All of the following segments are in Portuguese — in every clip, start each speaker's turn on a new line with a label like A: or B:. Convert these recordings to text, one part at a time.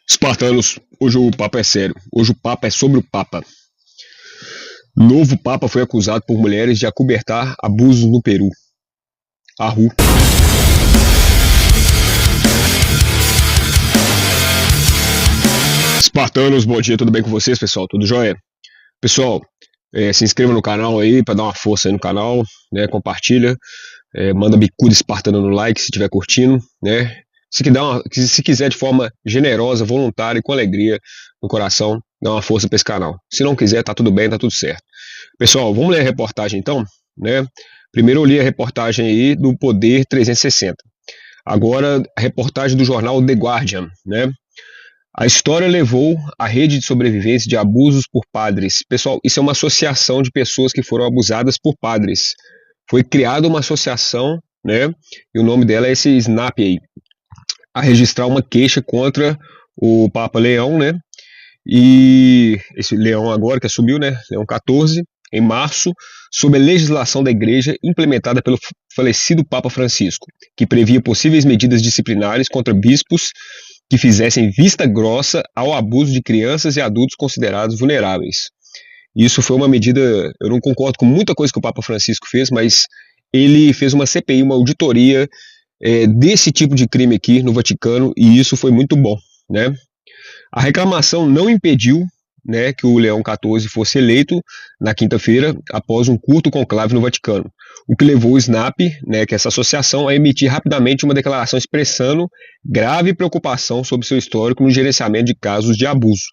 A: Espartanos, hoje o papo é sério. Hoje o papo é sobre o Papa. Novo Papa foi acusado por mulheres de acobertar abusos no Peru. Arru. Espartanos, bom dia, tudo bem com vocês, pessoal? Tudo jóia? Pessoal, se inscreva no canal aí para dar uma força aí no canal, né? Compartilha, manda bicuda espartana no like se estiver curtindo, né? Se quiser de forma generosa, voluntária e com alegria no coração, dá uma força para esse canal. Se não quiser, tá tudo bem, tá tudo certo. Pessoal, vamos ler a reportagem então, né? Primeiro eu li a reportagem aí do Poder 360. Agora a reportagem do jornal The Guardian, né? A história levou a rede de sobreviventes de abusos por padres. Pessoal, isso é uma associação de pessoas que foram abusadas por padres. Foi criada uma associação, né? E o nome dela é esse SNAP aí, a registrar uma queixa contra o Papa Leão, né? E esse Leão agora que assumiu, né? Leão XIV, em março, sob a legislação da Igreja implementada pelo falecido Papa Francisco, que previa possíveis medidas disciplinares contra bispos que fizessem vista grossa ao abuso de crianças e adultos considerados vulneráveis. Isso foi uma medida, eu não concordo com muita coisa que o Papa Francisco fez, mas ele fez uma CPI, uma auditoria desse tipo de crime aqui no Vaticano, e isso foi muito bom, né? A reclamação não impediu, né, que o Leão XIV fosse eleito na quinta-feira após um curto conclave no Vaticano, o que levou o SNAP, né, que é essa associação, a emitir rapidamente uma declaração expressando grave preocupação sobre seu histórico no gerenciamento de casos de abuso.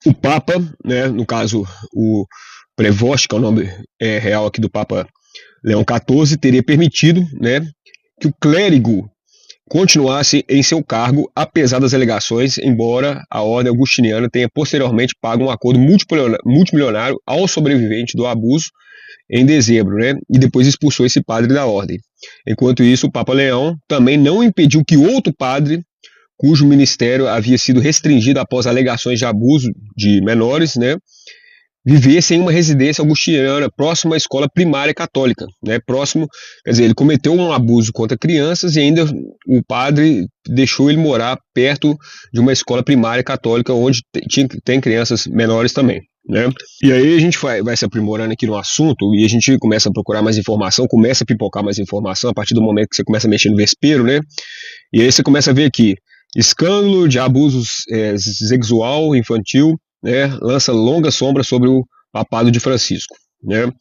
A: O Papa, né, no caso o Prevost, que é o nome real aqui do Papa Leão XIV, teria permitido, né, que o clérigo continuasse em seu cargo, apesar das alegações, embora a ordem augustiniana tenha posteriormente pago um acordo multimilionário ao sobrevivente do abuso em dezembro, né, e depois expulsou esse padre da ordem. Enquanto isso, o Papa Leão também não impediu que outro padre, cujo ministério havia sido restringido após alegações de abuso de menores, né, vivesse em uma residência augustiniana próximo à escola primária católica, né? Próximo, quer dizer, ele cometeu um abuso contra crianças e ainda o padre deixou ele morar perto de uma escola primária católica onde tem crianças menores também, né? E aí a gente vai se aprimorando aqui no assunto e a gente começa a procurar mais informação, começa a pipocar mais informação a partir do momento que você começa a mexer no vespeiro, né? E aí você começa a ver aqui, escândalo de abusos sexual infantil, né, lança longa sombra sobre o papado de Francisco, né?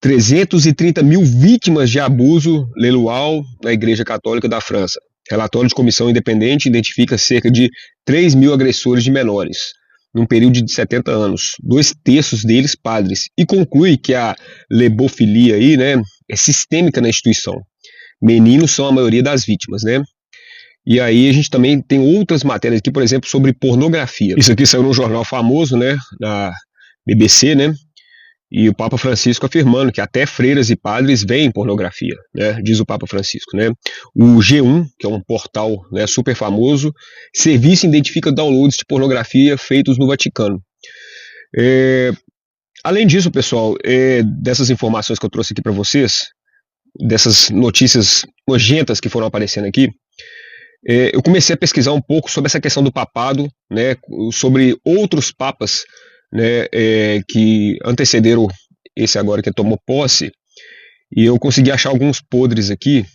A: 330 mil vítimas de abuso leiloal na Igreja Católica da França. Relatório de comissão independente identifica cerca de 3 mil agressores de menores, num período de 70 anos, 2/3 deles padres, e conclui que a lebofilia aí, né, é sistêmica na instituição. Meninos são a maioria das vítimas, né? E aí a gente também tem outras matérias aqui, por exemplo, sobre pornografia. Isso aqui saiu num jornal famoso, né, na BBC, né, e o Papa Francisco afirmando que até freiras e padres veem pornografia, né, diz o Papa Francisco, né. O G1, que é um portal, né, super famoso, serviço identifica downloads de pornografia feitos no Vaticano. Além disso, pessoal, dessas informações que eu trouxe aqui para vocês, dessas notícias nojentas que foram aparecendo aqui, eu comecei a pesquisar um pouco sobre essa questão do papado, né, sobre outros papas, né, que antecederam esse agora que tomou posse, e eu consegui achar alguns podres aqui.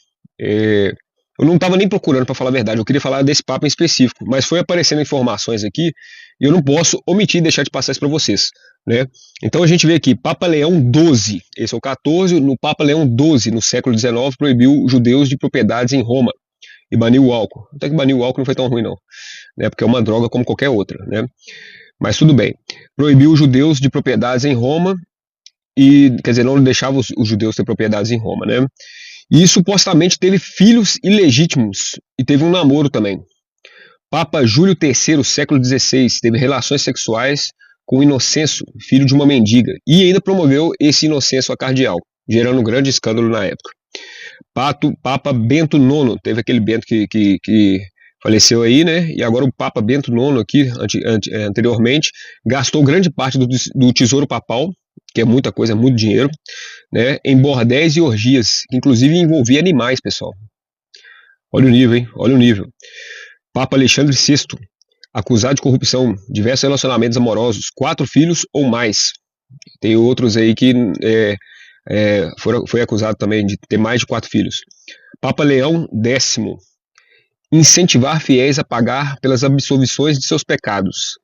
A: Eu não estava nem procurando, para falar a verdade, eu queria falar desse papa em específico, mas foi aparecendo informações aqui e eu não posso omitir e deixar de passar isso para vocês, né? Então a gente vê aqui, Papa Leão XII, esse é o 14, no Papa Leão XII, no século XIX, proibiu judeus de propriedades em Roma e baniu o álcool. Até que baniu o álcool não foi tão ruim não, né? Porque é uma droga como qualquer outra, né? Mas tudo bem. Proibiu os judeus de propriedades em Roma e, quer dizer, não deixava os judeus ter propriedades em Roma, né? E supostamente teve filhos ilegítimos e teve um namoro também. Papa Júlio III, século XVI, teve relações sexuais com Inocêncio, filho de uma mendiga, e ainda promoveu esse Inocêncio a cardeal, gerando um grande escândalo na época. Papa Bento IX, teve aquele Bento que faleceu aí, né? E agora o Papa Bento IX aqui, anteriormente, gastou grande parte do tesouro papal, que é muita coisa, é muito dinheiro, né, em bordéis e orgias, que inclusive envolvia animais, pessoal. Olha o nível, hein? Olha o nível. Papa Alexandre VI, acusado de corrupção, diversos relacionamentos amorosos, 4 filhos ou mais. Tem outros aí que foi acusado também de ter mais de 4 filhos. Papa Leão X, incentivar fiéis a pagar pelas absolvições de seus pecados.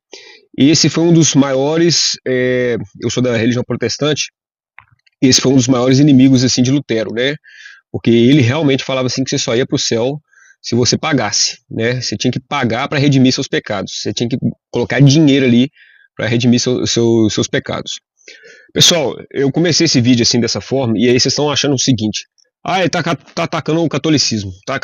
A: Esse foi um dos maiores, eu sou da religião protestante, esse foi um dos maiores inimigos assim de Lutero, né? Porque ele realmente falava assim que você só ia para o céu se você pagasse, né? Você tinha que pagar para redimir seus pecados, você tinha que colocar dinheiro ali para redimir seus pecados. Pessoal, eu comecei esse vídeo assim dessa forma, e aí vocês estão achando o seguinte: ah, ele tá atacando o catolicismo, tá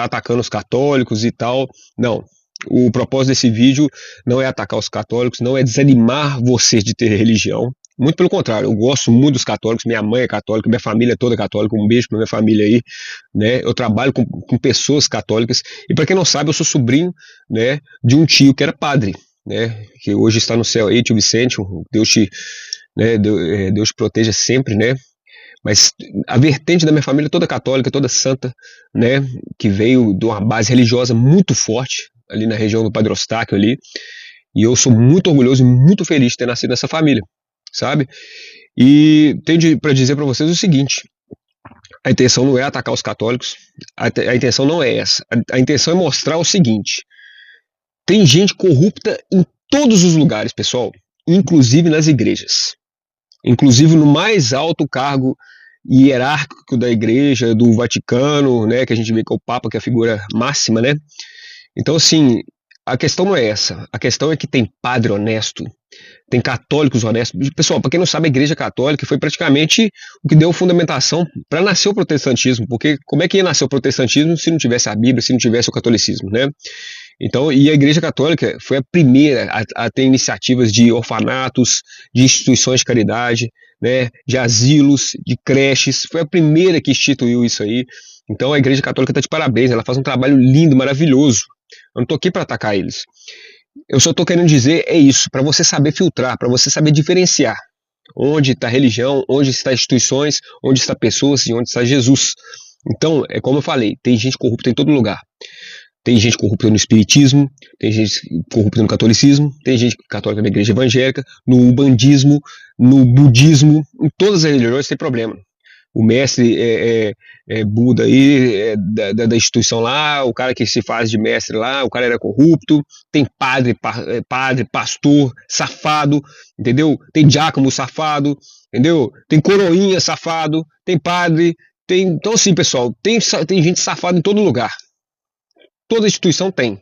A: atacando os católicos e tal. Não, o propósito desse vídeo não é atacar os católicos, não é desanimar vocês de ter religião. Muito pelo contrário, eu gosto muito dos católicos, minha mãe é católica, minha família é toda católica, um beijo pra minha família aí, né? Eu trabalho com pessoas católicas, e para quem não sabe, eu sou sobrinho, né, de um tio que era padre, né, que hoje está no céu aí, tio Vicente, Deus te proteja sempre, né? Mas a vertente da minha família é toda católica, toda santa, né? Que veio de uma base religiosa muito forte, ali na região do Padre Eustáquio ali, e eu sou muito orgulhoso e muito feliz de ter nascido nessa família, sabe? E tenho para dizer para vocês o seguinte: a intenção não é atacar os católicos, a intenção não é essa, a intenção é mostrar o seguinte: tem gente corrupta em todos os lugares, pessoal, inclusive nas igrejas, inclusive no mais alto cargo hierárquico da igreja, do Vaticano, né, que a gente vê que é o Papa, que é a figura máxima, né? Então, assim, a questão não é essa, a questão é que tem padre honesto, tem católicos honestos. Pessoal, para quem não sabe, a igreja católica foi praticamente o que deu fundamentação para nascer o protestantismo, porque como é que ia nascer o protestantismo se não tivesse a Bíblia, se não tivesse o catolicismo, né? Então, e a Igreja Católica foi a primeira a ter iniciativas de orfanatos, de instituições de caridade, né, de asilos, de creches, foi a primeira que instituiu isso aí. Então a Igreja Católica está de parabéns, ela faz um trabalho lindo, maravilhoso. Eu não estou aqui para atacar eles. Eu só estou querendo dizer isso, para você saber filtrar, para você saber diferenciar onde está a religião, onde está instituições, onde está pessoas e onde está Jesus. Então, é como eu falei, tem gente corrupta em todo lugar. Tem gente corrupta no espiritismo, tem gente corrupta no catolicismo, tem gente católica na igreja evangélica, no ubandismo, no budismo, em todas as religiões tem problema. O mestre Buda aí, da instituição lá, o cara que se faz de mestre lá, o cara era corrupto, tem padre, pastor, safado, entendeu? Tem diácono safado, entendeu? Tem coroinha safado, tem padre, então assim, pessoal, tem gente safada em todo lugar. Toda instituição tem.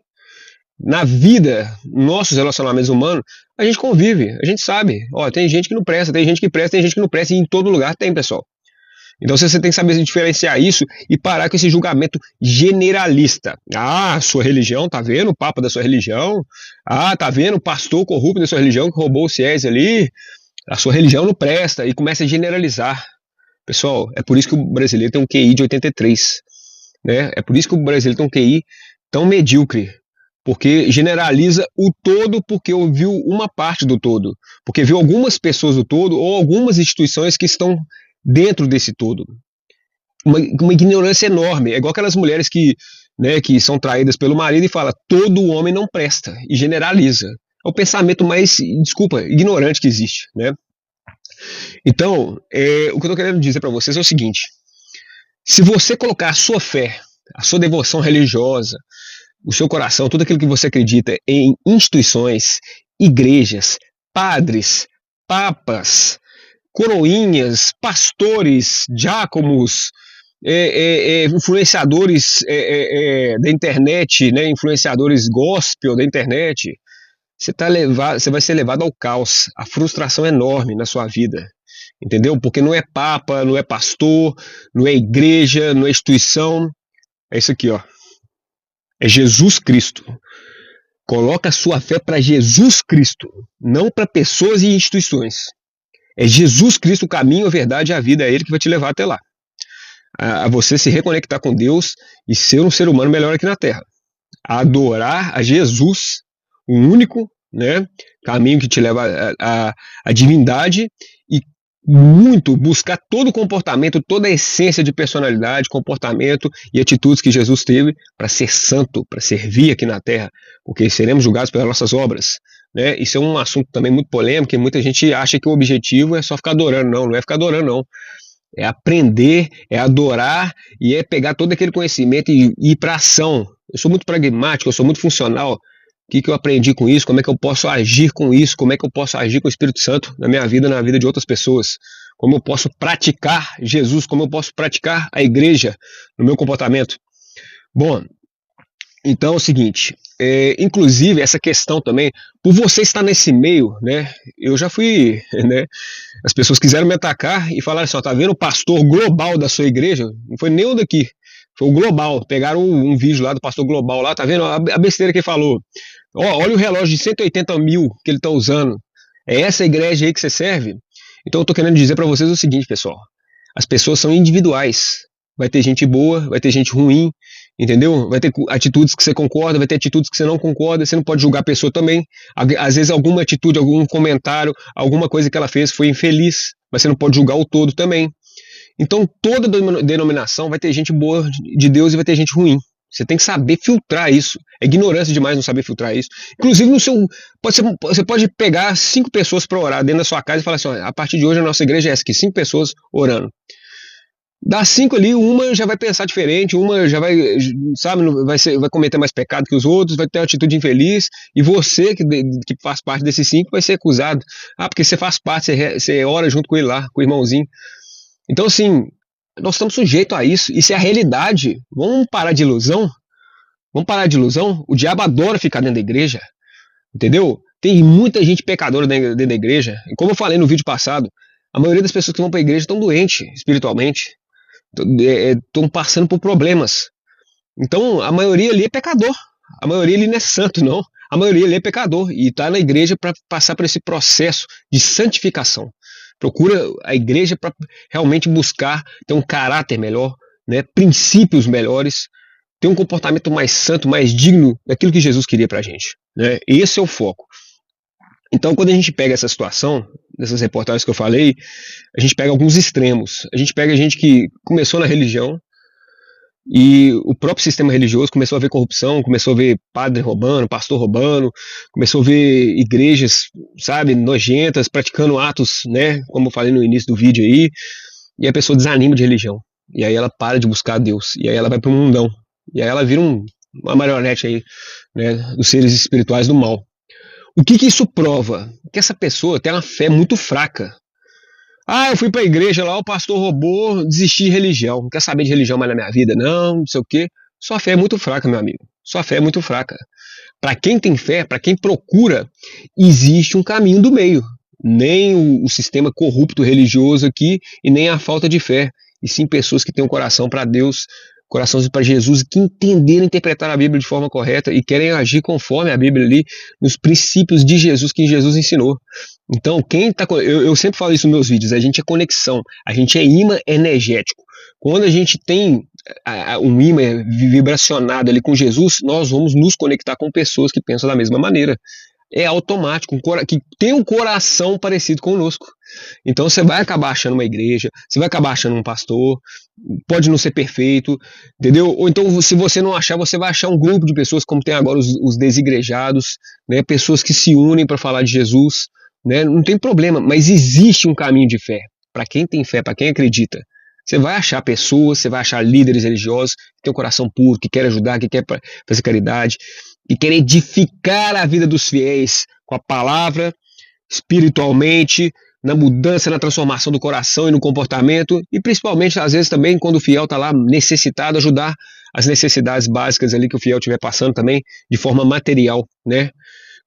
A: Na vida, nossos relacionamentos humanos, a gente convive, a gente sabe. Ó, tem gente que não presta, tem gente que presta, tem gente que não presta, e em todo lugar tem, pessoal. Então você tem que saber diferenciar isso e parar com esse julgamento generalista. Ah, sua religião, tá vendo o papa da sua religião? Ah, tá vendo o pastor corrupto da sua religião que roubou o CIES ali? A sua religião não presta, e começa a generalizar. Pessoal, é por isso que o brasileiro tem um QI de 83. Né? É por isso que o brasileiro tem um QI tão medíocre, porque generaliza o todo porque ouviu uma parte do todo, porque viu algumas pessoas do todo ou algumas instituições que estão dentro desse todo. Uma ignorância enorme, é igual aquelas mulheres que são traídas pelo marido e fala todo homem não presta, e generaliza. É o pensamento mais, desculpa, ignorante que existe, né? Então, o que eu estou querendo dizer para vocês é o seguinte: se você colocar a sua fé, a sua devoção religiosa, o seu coração, tudo aquilo que você acredita em instituições, igrejas, padres, papas, coroinhas, pastores, diáconos, influenciadores da internet, né, influenciadores gospel da internet, você vai ser levado ao caos, a frustração enorme na sua vida. Entendeu? Porque não é papa, não é pastor, não é igreja, não é instituição. É isso aqui, ó. É Jesus Cristo. Coloca a sua fé para Jesus Cristo, não para pessoas e instituições. É Jesus Cristo o caminho, a verdade e a vida, é Ele que vai te levar até lá. A você se reconectar com Deus e ser um ser humano melhor aqui na Terra. A adorar a Jesus, o único, né, caminho que te leva à divindade, e muito buscar todo o comportamento, toda a essência de personalidade, comportamento e atitudes que Jesus teve para ser santo, para servir aqui na terra, porque seremos julgados pelas nossas obras, né? Isso é um assunto também muito polêmico, e muita gente acha que o objetivo é só ficar adorando. Não, não é ficar adorando, não. É aprender, é adorar e é pegar todo aquele conhecimento e ir para ação. Eu sou muito pragmático, eu sou muito funcional. O que eu aprendi com isso? Como é que eu posso agir com isso? Como é que eu posso agir com o Espírito Santo na minha vida, na vida de outras pessoas? Como eu posso praticar Jesus? Como eu posso praticar a igreja no meu comportamento? Bom, então é o seguinte, inclusive essa questão também, por você estar nesse meio, né? Eu já fui, né? As pessoas quiseram me atacar e falaram assim, ó, tá vendo o pastor global da sua igreja? Não foi nem o daqui, foi o global. Pegaram um vídeo lá do pastor global lá, tá vendo a besteira que ele falou? Olha o relógio de 180 mil que ele está usando. É essa igreja aí que você serve? Então eu estou querendo dizer para vocês o seguinte, pessoal. As pessoas são individuais. Vai ter gente boa, vai ter gente ruim, entendeu? Vai ter atitudes que você concorda, vai ter atitudes que você não concorda. Você não pode julgar a pessoa também. Às vezes alguma atitude, algum comentário, alguma coisa que ela fez foi infeliz, mas você não pode julgar o todo também. Então toda denominação vai ter gente boa de Deus e vai ter gente ruim. Você tem que saber filtrar isso. É ignorância demais não saber filtrar isso. Inclusive, você pode pegar 5 pessoas para orar dentro da sua casa e falar assim, ó, a partir de hoje a nossa igreja é essa aqui, 5 pessoas orando. Das 5 ali, uma já vai pensar diferente, uma já vai, sabe, vai cometer mais pecado que os outros, vai ter uma atitude infeliz, e você, que faz parte desses 5, vai ser acusado. Ah, porque você faz parte, você ora junto com ele lá, com o irmãozinho. Então, assim, nós estamos sujeitos a isso. Isso é a realidade. Vamos parar de ilusão? Vamos parar de ilusão? O diabo adora ficar dentro da igreja. Entendeu? Tem muita gente pecadora dentro da igreja. E como eu falei no vídeo passado, a maioria das pessoas que vão para a igreja estão doentes espiritualmente. Estão passando por problemas. Então, a maioria ali é pecador. A maioria ali não é santo, não. A maioria ali é pecador. E está na igreja para passar por esse processo de santificação. Procura a igreja para realmente buscar ter um caráter melhor, né, princípios melhores, ter um comportamento mais santo, mais digno daquilo que Jesus queria para a gente. Né? Esse é o foco. Então, quando a gente pega essa situação, dessas reportagens que eu falei, a gente pega alguns extremos. A gente pega gente que começou na religião, e o próprio sistema religioso começou a ver corrupção, começou a ver padre roubando, pastor roubando, começou a ver igrejas, sabe, nojentas, praticando atos, né, como eu falei no início do vídeo aí, e a pessoa desanima de religião. E aí ela para de buscar Deus, e aí ela vai para o mundão. E aí ela vira uma marionete aí, né, dos seres espirituais do mal. O que isso prova? Que essa pessoa tem uma fé muito fraca. Ah, eu fui pra igreja lá, o pastor roubou, desisti de religião. Não quer saber de religião mais na minha vida, não sei o quê. Sua fé é muito fraca, meu amigo. Sua fé é muito fraca. Para quem tem fé, para quem procura, existe um caminho do meio. Nem o sistema corrupto religioso aqui e nem a falta de fé. E sim pessoas que têm um coração para Deus, coração para Jesus, que entenderam interpretar a Bíblia de forma correta e querem agir conforme a Bíblia ali, nos princípios de Jesus que Jesus ensinou. Então, eu sempre falo isso nos meus vídeos, a gente é conexão, a gente é imã energético. Quando a gente tem um imã vibracionado ali com Jesus, nós vamos nos conectar com pessoas que pensam da mesma maneira. É automático, que tem um coração parecido conosco. Então você vai acabar achando uma igreja, você vai acabar achando um pastor, pode não ser perfeito, entendeu? Ou então, se você não achar, você vai achar um grupo de pessoas, como tem agora os desigrejados, né? Pessoas que se unem para falar de Jesus, né? Não tem problema, mas existe um caminho de fé. Para quem tem fé, para quem acredita. Você vai achar pessoas, você vai achar líderes religiosos que têm um coração puro, que querem ajudar, que querem fazer caridade, que querem edificar a vida dos fiéis com a palavra, espiritualmente, na mudança, na transformação do coração e no comportamento, e principalmente, às vezes, também, quando o fiel está lá necessitado, ajudar as necessidades básicas ali que o fiel estiver passando também, de forma material, né?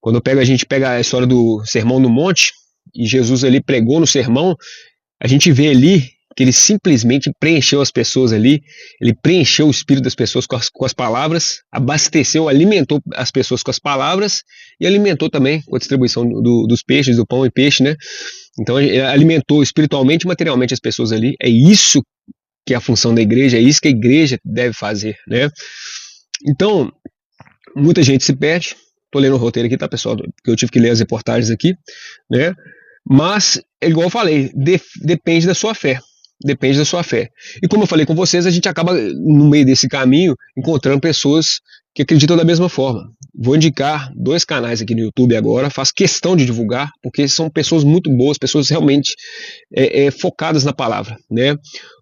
A: Quando a gente pega a história do Sermão no Monte, e Jesus ali pregou no sermão, a gente vê ali que ele simplesmente preencheu as pessoas ali, ele preencheu o espírito das pessoas com as palavras, abasteceu, alimentou as pessoas com as palavras e alimentou também com a distribuição dos peixes, do pão e peixe, né? Então ele alimentou espiritualmente e materialmente as pessoas ali. É isso que é a função da igreja, é isso que a igreja deve fazer, né? Então, muita gente se perde. Tô lendo o roteiro aqui, tá, pessoal? Porque eu tive que ler as reportagens aqui, né? Mas, igual eu falei, depende da sua fé. Depende da sua fé. E como eu falei com vocês, a gente acaba, no meio desse caminho, encontrando pessoas que acreditam da mesma forma. Vou indicar 2 canais aqui no YouTube agora, faço questão de divulgar, porque são pessoas muito boas, pessoas realmente focadas na palavra, né?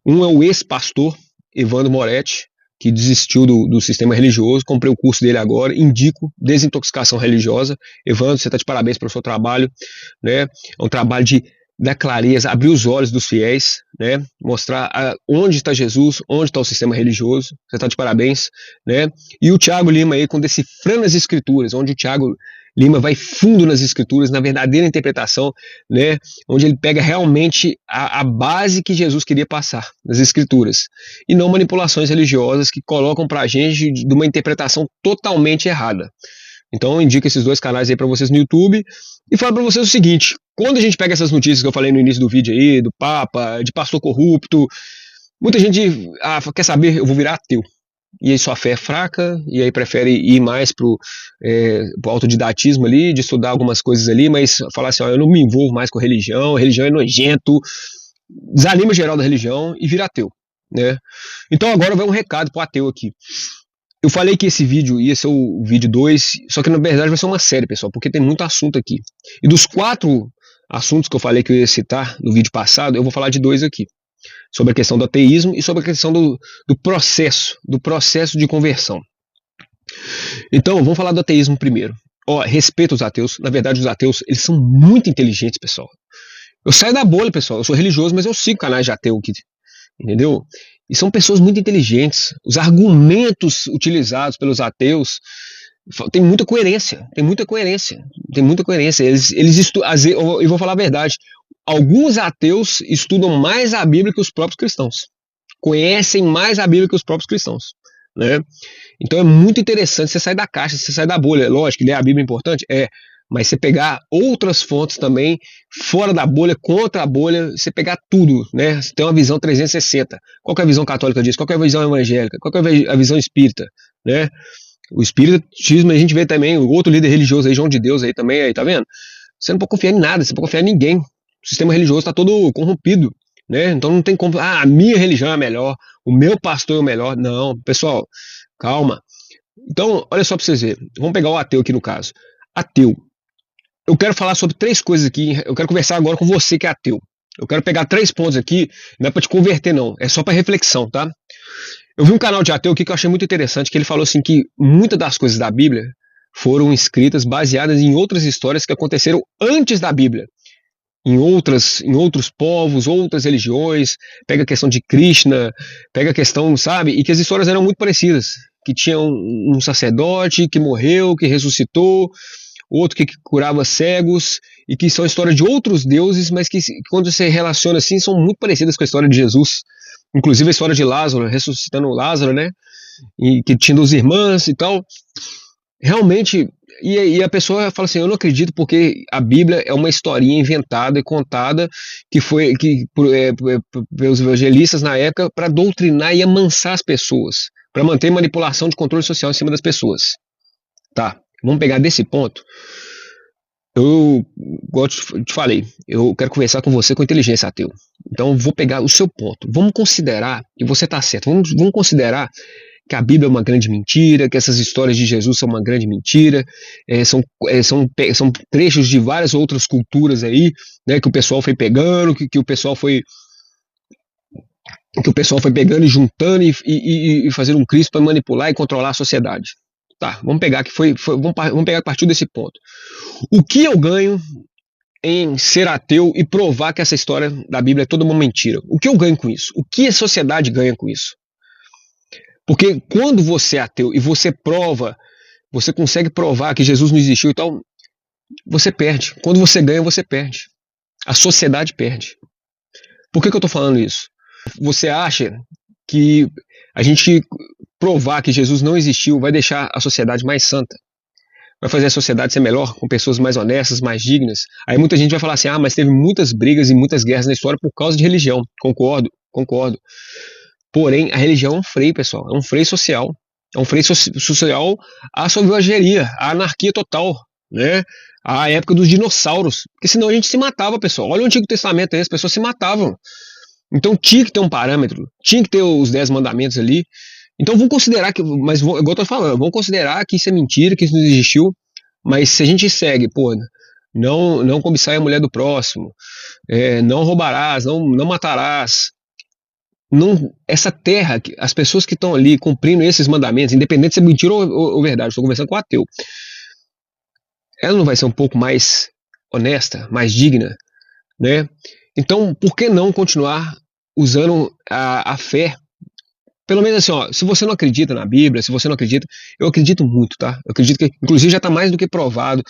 A: Um é o ex-pastor Evandro Moretti, que desistiu do sistema religioso, comprei o curso dele agora, indico Desintoxicação Religiosa. Evandro, você está de parabéns pelo seu trabalho, né? É um trabalho de dar clareza, abrir os olhos dos fiéis, né? Mostrar onde está Jesus, onde está o sistema religioso. Você está de parabéns, né? E o Thiago Lima aí com Decifrando as Escrituras, onde o Thiago Lima vai fundo nas Escrituras, na verdadeira interpretação, né? Onde ele pega realmente a base que Jesus queria passar nas Escrituras, e não manipulações religiosas que colocam para a gente de uma interpretação totalmente errada. Então eu indico esses 2 canais aí para vocês no YouTube e falo para vocês o seguinte: quando a gente pega essas notícias que eu falei no início do vídeo aí, do Papa, de pastor corrupto, muita gente quer saber, eu vou virar ateu. E aí sua fé é fraca, e aí prefere ir mais pro autodidatismo ali, de estudar algumas coisas ali, mas falar assim, ó, eu não me envolvo mais com religião é nojento, desanima geral da religião e vira ateu, né? Então agora vai um recado pro ateu aqui. Eu falei que esse vídeo ia ser o vídeo 2, só que na verdade vai ser uma série, pessoal, porque tem muito assunto aqui. E dos 4 assuntos que eu falei que eu ia citar no vídeo passado, eu vou falar de 2 aqui. Sobre a questão do ateísmo e sobre a questão do processo de conversão. Então, vamos falar do ateísmo primeiro. Respeito os ateus. Na verdade, os ateus, eles são muito inteligentes, pessoal. Eu saio da bolha, pessoal. Eu sou religioso, mas eu sigo canais de ateu aqui. Entendeu? E são pessoas muito inteligentes. Os argumentos utilizados pelos ateus tem muita coerência. Eu vou falar a verdade. Alguns ateus estudam mais a Bíblia que os próprios cristãos. Conhecem mais a Bíblia que os próprios cristãos, né? Então é muito interessante você sair da caixa, você sair da bolha. Lógico que ler a Bíblia é importante, mas você pegar outras fontes também, fora da bolha, contra a bolha, você pegar tudo, né? Você tem uma visão 360. Qual que é a visão católica disso? Qual que é a visão evangélica? Qual que é a visão espírita, né? O espiritismo a gente vê também, o outro líder religioso aí, João de Deus aí também, aí, tá vendo? Você não pode confiar em nada, você não pode confiar em ninguém. O sistema religioso está todo corrompido, né? Então não tem como, a minha religião é melhor, o meu pastor é o melhor. Não, pessoal, calma. Então, olha só para vocês verem. Vamos pegar o ateu aqui no caso. Ateu. Eu quero falar sobre 3 coisas aqui. Eu quero conversar agora com você que é ateu. Eu quero pegar 3 pontos aqui, não é para te converter não, é só para reflexão, tá? Eu vi um canal de ateu aqui que eu achei muito interessante, que ele falou assim que muitas das coisas da Bíblia foram escritas baseadas em outras histórias que aconteceram antes da Bíblia. Em outros povos, outras religiões, pega a questão de Krishna, pega a questão, sabe, e que as histórias eram muito parecidas, que tinha um sacerdote que morreu, que ressuscitou, outro que curava cegos, e que são histórias de outros deuses, mas que quando você relaciona assim, são muito parecidas com a história de Jesus, inclusive a história de Lázaro, ressuscitando Lázaro, né, e que tinha 2 irmãs e tal, realmente. E a pessoa fala assim, eu não acredito porque a Bíblia é uma historinha inventada e contada pelos evangelistas na época para doutrinar e amansar as pessoas, para manter manipulação de controle social em cima das pessoas. Tá, vamos pegar desse ponto. Eu, igual eu te falei, eu quero conversar com você com inteligência, ateu. Então vou pegar o seu ponto. Vamos considerar, e você está certo, vamos considerar que a Bíblia é uma grande mentira, que essas histórias de Jesus são uma grande mentira, são trechos de várias outras culturas aí, né, que o pessoal foi pegando, que o pessoal foi pegando e juntando e fazendo um Cristo para manipular e controlar a sociedade. Tá, vamos pegar vamos pegar a partir desse ponto. O que eu ganho em ser ateu e provar que essa história da Bíblia é toda uma mentira? O que eu ganho com isso? O que a sociedade ganha com isso? Porque quando você é ateu e você consegue provar que Jesus não existiu e tal, você perde. Quando você ganha, você perde. A sociedade perde. Por que eu estou falando isso? Você acha que a gente provar que Jesus não existiu vai deixar a sociedade mais santa? Vai fazer a sociedade ser melhor, com pessoas mais honestas, mais dignas? Aí muita gente vai falar assim, mas teve muitas brigas e muitas guerras na história por causa de religião. Concordo. Porém, a religião é um freio, pessoal. É um freio social. É um freio social à selvageria, à anarquia total, né? a época dos dinossauros, porque senão a gente se matava, pessoal. Olha o Antigo Testamento aí, as pessoas se matavam. Então tinha que ter um parâmetro, tinha que ter os 10 mandamentos ali. Então vamos considerar que, mas igual eu tô falando, vamos considerar que isso é mentira, que isso não existiu, mas se a gente segue, pô, não cobiçar a mulher do próximo, não roubarás, não matarás, não, essa terra, as pessoas que estão ali cumprindo esses mandamentos, independente se é mentira ou verdade, estou conversando com o ateu, ela não vai ser um pouco mais honesta, mais digna, né? Então, por que não continuar usando a fé? Pelo menos assim, ó, se você não acredita na Bíblia, se você não acredita, eu acredito muito, tá? Eu acredito que, inclusive, já está mais do que provado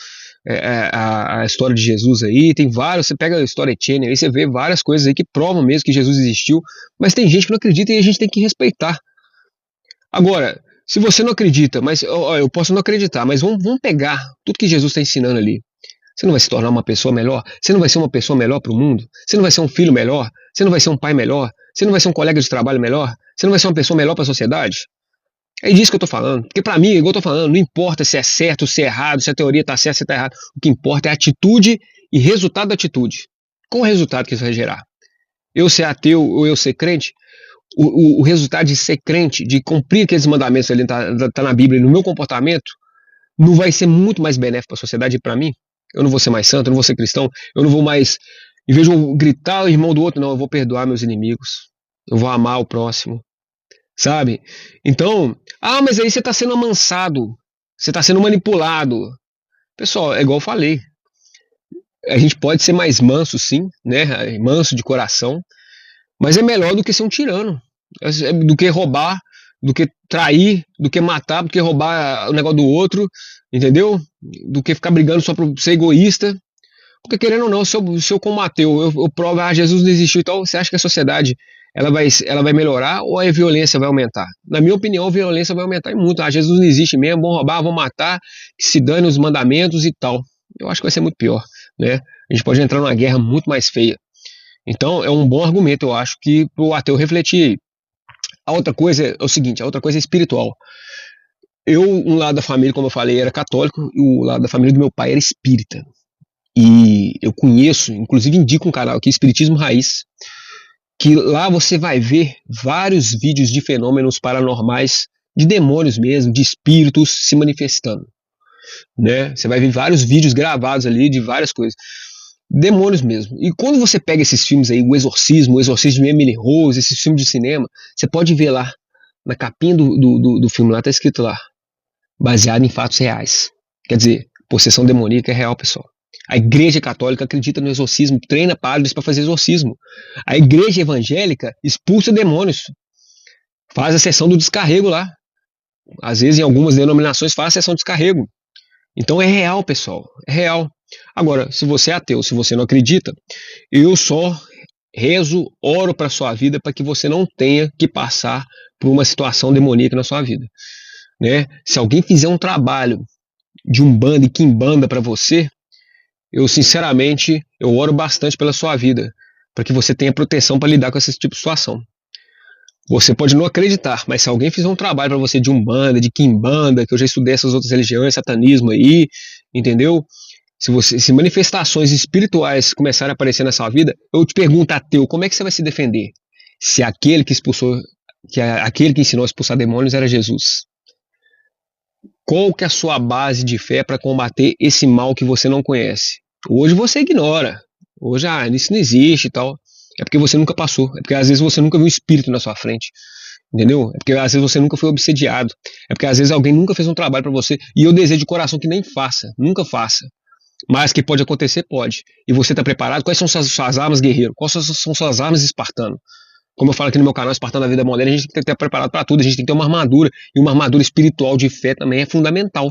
A: a história de Jesus aí. Tem vários, você pega a história Etienne aí, você vê várias coisas aí que provam mesmo que Jesus existiu, mas tem gente que não acredita e a gente tem que respeitar. Agora, se você não acredita, mas ó, eu posso não acreditar, mas vamos pegar tudo que Jesus está ensinando ali. Você não vai se tornar uma pessoa melhor? Você não vai ser uma pessoa melhor para o mundo? Você não vai ser um filho melhor? Você não vai ser um pai melhor? Você não vai ser um colega de trabalho melhor? Você não vai ser uma pessoa melhor para a sociedade? É disso que eu tô falando. Porque para mim, igual eu tô falando, não importa se é certo, se é errado, se a teoria tá certa, se tá errado. O que importa é a atitude e resultado da atitude. Qual o resultado que isso vai gerar? Eu ser ateu ou eu ser crente? O resultado de ser crente, de cumprir aqueles mandamentos ali, tá na Bíblia, no meu comportamento, não vai ser muito mais benéfico para a sociedade e para mim? Eu não vou ser mais santo, eu não vou ser cristão, eu não vou mais, em vez de eu gritar o irmão do outro, não, eu vou perdoar meus inimigos, eu vou amar o próximo, sabe? Então, mas aí você está sendo amansado, você está sendo manipulado. Pessoal, é igual eu falei, a gente pode ser mais manso sim, né, manso de coração, mas é melhor do que ser um tirano, do que roubar, do que trair, do que matar, do que roubar o negócio do outro, entendeu? Do que ficar brigando só por ser egoísta. Porque querendo ou não, se eu combater, eu provo, Jesus não existiu, então você acha que a sociedade ela vai melhorar ou a violência vai aumentar? Na minha opinião, a violência vai aumentar e muito. Jesus não existe mesmo, vão roubar, vão matar, que se dane os mandamentos e tal. Eu acho que vai ser muito pior, né? A gente pode entrar numa guerra muito mais feia. Então, é um bom argumento, eu acho, que pro ateu refletir. A outra coisa é o seguinte, a outra coisa é espiritual. Um lado da família, como eu falei, era católico e o lado da família do meu pai era espírita. E eu conheço, inclusive indico um canal aqui, Espiritismo Raiz, que lá você vai ver vários vídeos de fenômenos paranormais, de demônios mesmo, de espíritos se manifestando, né? Você vai ver vários vídeos gravados ali de várias coisas, demônios mesmo. E quando você pega esses filmes aí, o Exorcismo de Emily Rose, esses filmes de cinema, você pode ver lá, na capinha do filme lá tá escrito lá, baseado em fatos reais. Quer dizer, possessão demoníaca é real, pessoal. A igreja católica acredita no exorcismo, treina padres para fazer exorcismo. A igreja evangélica expulsa demônios, faz a sessão do descarrego lá. Às vezes, em algumas denominações, faz a sessão de descarrego. Então é real, pessoal. É real. Agora, se você é ateu, se você não acredita, eu só rezo, oro para sua vida para que você não tenha que passar por uma situação demoníaca na sua vida, né? Se alguém fizer um trabalho de umbanda e quimbanda para você, eu sinceramente, eu oro bastante pela sua vida, para que você tenha proteção para lidar com esse tipo de situação. Você pode não acreditar, mas se alguém fizer um trabalho para você de umbanda, de quimbanda, que eu já estudei essas outras religiões, satanismo aí, entendeu? Se manifestações espirituais começarem a aparecer na sua vida, eu te pergunto, ateu, como é que você vai se defender? Se aquele que aquele que ensinou a expulsar demônios era Jesus. Qual que é a sua base de fé para combater esse mal que você não conhece? Hoje você ignora. Hoje, isso não existe e tal. É porque você nunca passou. É porque às vezes você nunca viu um espírito na sua frente. Entendeu? É porque às vezes você nunca foi obsediado. É porque às vezes alguém nunca fez um trabalho para você. E eu desejo de coração que nem faça. Nunca faça. Mas que pode acontecer, pode. E você está preparado? Quais são suas armas, guerreiro? Quais são suas armas, espartano? Como eu falo aqui no meu canal, Espartano da Vida Moderna, a gente tem que estar preparado para tudo. A gente tem que ter uma armadura. E uma armadura espiritual de fé também é fundamental.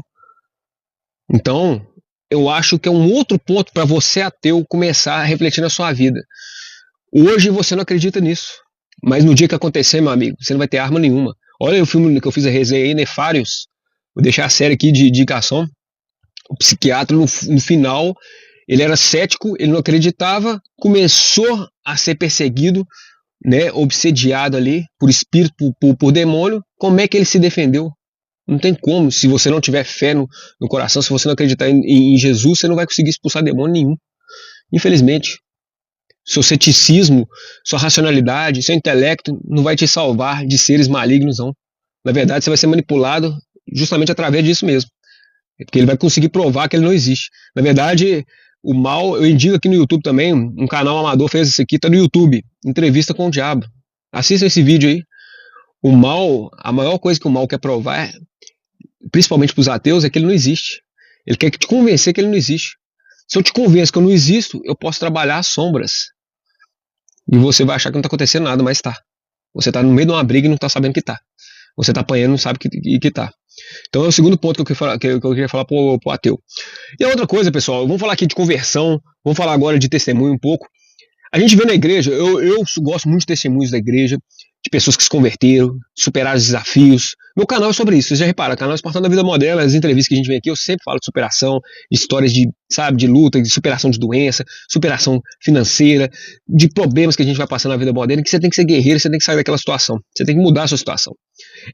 A: Então, eu acho que é um outro ponto para você, ateu, começar a refletir na sua vida. Hoje você não acredita nisso. Mas no dia que acontecer, meu amigo, você não vai ter arma nenhuma. Olha o filme que eu fiz a resenha aí, Nefários. Vou deixar a série aqui de indicação. O psiquiatra, no final, ele era cético, ele não acreditava, começou a ser perseguido, né, obsediado ali por espírito, por demônio. Como é que ele se defendeu? Não tem como. Se você não tiver fé no coração, se você não acreditar em Jesus, você não vai conseguir expulsar demônio nenhum. Infelizmente. Seu ceticismo, sua racionalidade, seu intelecto não vai te salvar de seres malignos, não. Na verdade, você vai ser manipulado justamente através disso mesmo. Porque ele vai conseguir provar que ele não existe. Na verdade, o mal, eu indico aqui no YouTube também, um canal amador fez isso aqui, tá no YouTube, Entrevista com o Diabo. Assista esse vídeo aí. O mal, a maior coisa que o mal quer provar, principalmente para os ateus, é que ele não existe. Ele quer te convencer que ele não existe. Se eu te convenço que eu não existo, eu posso trabalhar às sombras. E você vai achar que não está acontecendo nada, mas está. Você está no meio de uma briga e não está sabendo que está. Você está apanhando e não sabe que está. Então é o segundo ponto que eu queria falar para o ateu. E a outra coisa, pessoal, vamos falar aqui de conversão, vamos falar agora de testemunho um pouco. A gente vê na igreja, eu gosto muito de testemunhos da igreja, de pessoas que se converteram, superaram os desafios. Meu canal é sobre isso, vocês já repararam, o canal é Espartano da Vida Moderna, as entrevistas que a gente vem aqui, eu sempre falo de superação, de histórias de, sabe, de luta, de superação de doença, superação financeira, de problemas que a gente vai passando na vida moderna, que você tem que ser guerreiro, você tem que sair daquela situação, você tem que mudar a sua situação.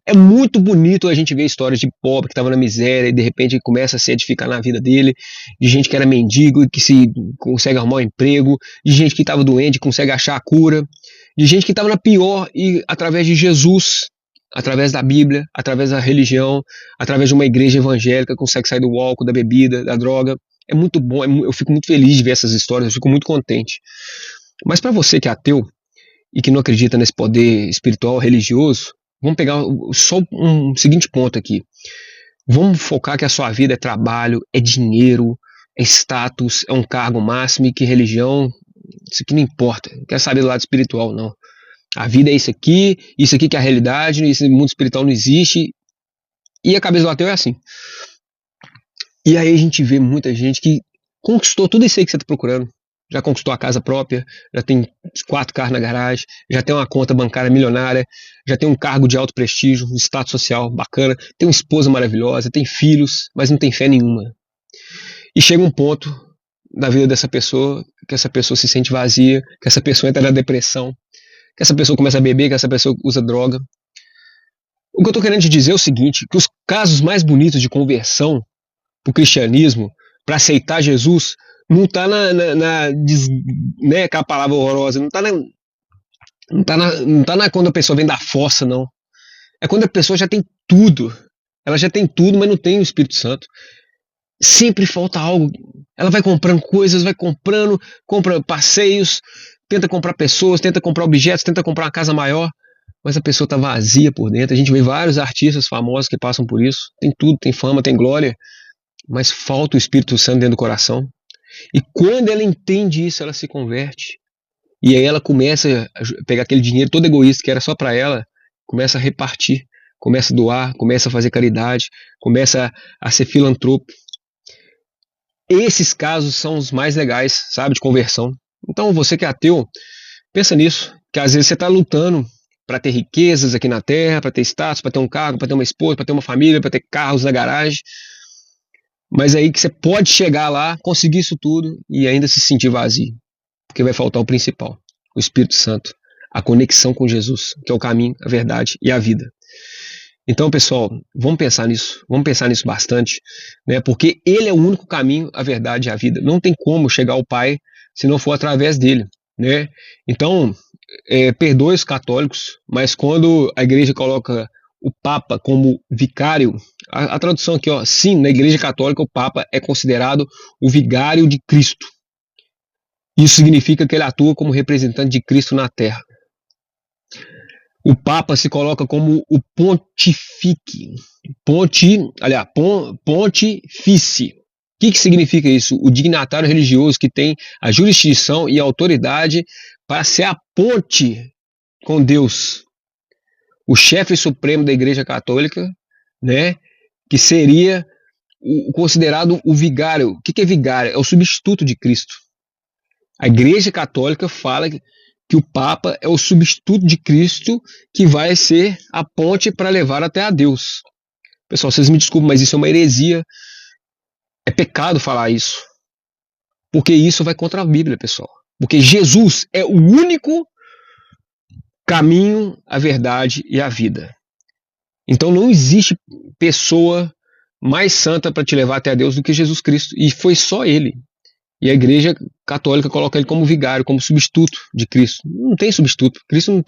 A: É muito bonito a gente ver histórias de pobre que estava na miséria e de repente começa a se edificar na vida dele, de gente que era mendigo e que se consegue arrumar um emprego, de gente que estava doente e consegue achar a cura, de gente que estava na pior e através de Jesus, através da Bíblia, através da religião, através de uma igreja evangélica consegue sair do álcool, da bebida, da droga. É muito bom, eu fico muito feliz de ver essas histórias, eu fico muito contente. Mas para você que é ateu e que não acredita nesse poder espiritual, religioso, vamos pegar só um seguinte ponto aqui. Vamos focar que a sua vida é trabalho, é dinheiro, é status, é um cargo máximo e que religião, isso aqui não importa. Não quer saber do lado espiritual, não. A vida é isso aqui que é a realidade, esse mundo espiritual não existe. E a cabeça do ateu é assim. E aí a gente vê muita gente que conquistou tudo isso aí que você está procurando. Já conquistou a casa própria, já tem 4 carros na garagem, já tem uma conta bancária milionária, já tem um cargo de alto prestígio, um status social bacana, tem uma esposa maravilhosa, tem filhos, mas não tem fé nenhuma. E chega um ponto da vida dessa pessoa, que essa pessoa se sente vazia, que essa pessoa entra na depressão, que essa pessoa começa a beber, que essa pessoa usa droga. O que eu estou querendo te dizer é o seguinte, que os casos mais bonitos de conversão para o cristianismo, para aceitar Jesus, não está né, aquela palavra horrorosa, não está na quando a pessoa vem da fossa, não. É quando a pessoa já tem tudo. Ela já tem tudo, mas não tem o Espírito Santo. Sempre falta algo. Ela vai comprando coisas, compra passeios, tenta comprar pessoas, tenta comprar objetos, tenta comprar uma casa maior, mas a pessoa está vazia por dentro. A gente vê vários artistas famosos que passam por isso. Tem tudo, tem fama, tem glória, mas falta o Espírito Santo dentro do coração. E quando ela entende isso, ela se converte. E aí ela começa a pegar aquele dinheiro todo egoísta que era só para ela, começa a repartir, começa a doar, começa a fazer caridade, começa a ser filantropo. Esses casos são os mais legais, sabe, de conversão. Então você que é ateu, pensa nisso, que às vezes você está lutando para ter riquezas aqui na terra, para ter status, para ter um carro, para ter uma esposa, para ter uma família, para ter carros na garagem. Mas aí que você pode chegar lá, conseguir isso tudo e ainda se sentir vazio. Porque vai faltar o principal, o Espírito Santo, a conexão com Jesus, que é o caminho, a verdade e a vida. Então, pessoal, vamos pensar nisso bastante, né? Porque ele é o único caminho, a verdade e a vida. Não tem como chegar ao Pai se não for através dele, né? Então, perdoe os católicos, mas quando a igreja coloca o Papa como vicário, a tradução aqui, ó, sim, na igreja católica o Papa é considerado o vigário de Cristo. Isso significa que ele atua como representante de Cristo na Terra. O Papa se coloca como o pontifice. O que significa isso? O dignatário religioso que tem a jurisdição e a autoridade para ser a ponte com Deus. O chefe supremo da Igreja Católica, né, que seria considerado o vigário. O que é vigário? É o substituto de Cristo. A Igreja Católica fala que o Papa é o substituto de Cristo que vai ser a ponte para levar até a Deus. Pessoal, vocês me desculpem, mas isso é uma heresia. É pecado falar isso. Porque isso vai contra a Bíblia, pessoal. Porque Jesus é o único caminho, a verdade e a vida. Então não existe pessoa mais santa para te levar até a Deus do que Jesus Cristo. E foi só ele. E a Igreja Católica coloca ele como vigário, como substituto de Cristo. Não tem substituto. Cristo não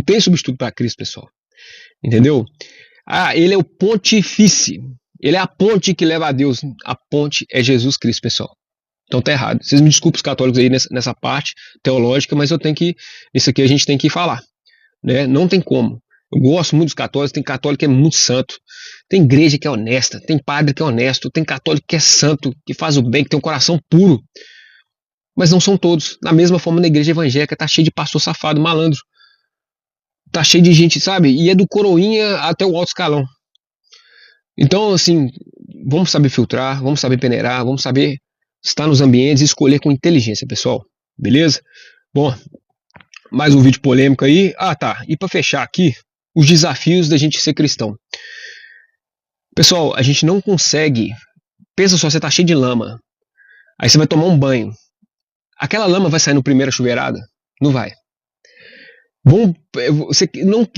A: tem substituto para Cristo, pessoal. Entendeu? Ah, ele é o pontífice. Ele é a ponte que leva a Deus. A ponte é Jesus Cristo, pessoal. Então tá errado. Vocês me desculpem os católicos aí nessa parte teológica, mas isso aqui a gente tem que falar, né? Não tem como. Eu gosto muito dos católicos, tem católico que é muito santo, tem igreja que é honesta, tem padre que é honesto, tem católico que é santo, que faz o bem, que tem um coração puro. Mas não são todos. Da mesma forma, na igreja evangélica tá cheio de pastor safado, malandro. Tá cheio de gente, sabe? E é do coroinha até o alto escalão. Então, assim, vamos saber filtrar, vamos saber peneirar, vamos saber estar nos ambientes e escolher com inteligência, pessoal. Beleza? Bom, mais um vídeo polêmico aí. Ah, tá. E para fechar aqui, os desafios da gente ser cristão. Pessoal, a gente não consegue. Pensa só, você tá cheio de lama. Aí você vai tomar um banho. Aquela lama vai sair no primeira chuveirada? Não vai. Você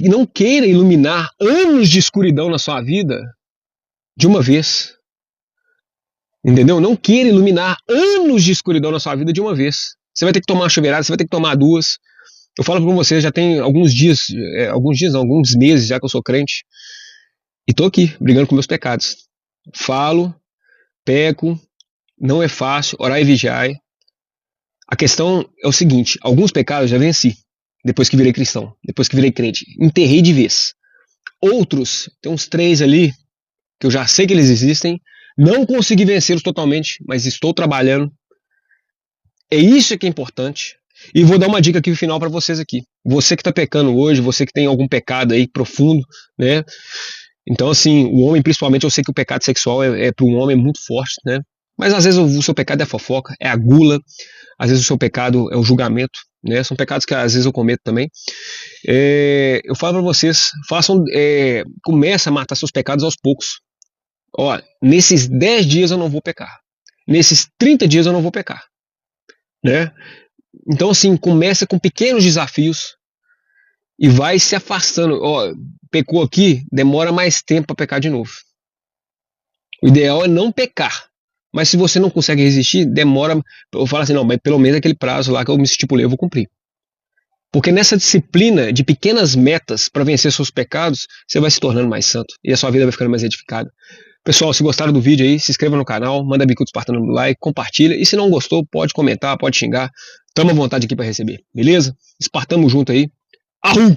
A: não queira iluminar anos de escuridão na sua vida de uma vez. Entendeu? Não queira iluminar anos de escuridão na sua vida de uma vez. Você vai ter que tomar uma chuveirada, você vai ter que tomar duas. Eu falo com você, já tem alguns meses já que eu sou crente. E tô aqui, brigando com meus pecados. Falo, peco, não é fácil, orar e vigiar. A questão é o seguinte, alguns pecados eu já venci, depois que virei cristão, depois que virei crente. Enterrei de vez. Outros, tem uns 3 ali, que eu já sei que eles existem, não consegui vencê-los totalmente, mas estou trabalhando. É isso que é importante. E vou dar uma dica aqui no final para vocês aqui. Você que está pecando hoje, você que tem algum pecado aí profundo, né? Então, assim, o homem, principalmente, eu sei que o pecado sexual para um homem muito forte, né? Mas às vezes o seu pecado é a fofoca, é a gula, às vezes o seu pecado é o julgamento, né? São pecados que às vezes eu cometo também. Eu falo para vocês, comece a matar seus pecados aos poucos. Ó, nesses 10 dias eu não vou pecar. Nesses 30 dias eu não vou pecar, né? Então, assim, começa com pequenos desafios e vai se afastando. Ó, pecou aqui, demora mais tempo para pecar de novo. O ideal é não pecar. Mas se você não consegue resistir, demora. Eu falo assim, não, mas pelo menos aquele prazo lá que eu me estipulei, eu vou cumprir. Porque nessa disciplina de pequenas metas para vencer seus pecados, você vai se tornando mais santo e a sua vida vai ficando mais edificada. Pessoal, se gostaram do vídeo aí, se inscreva no canal, manda bico do Espartano no like, compartilha. E se não gostou, pode comentar, pode xingar. Tamo à vontade aqui para receber, beleza? Espartamo junto aí. Arrum!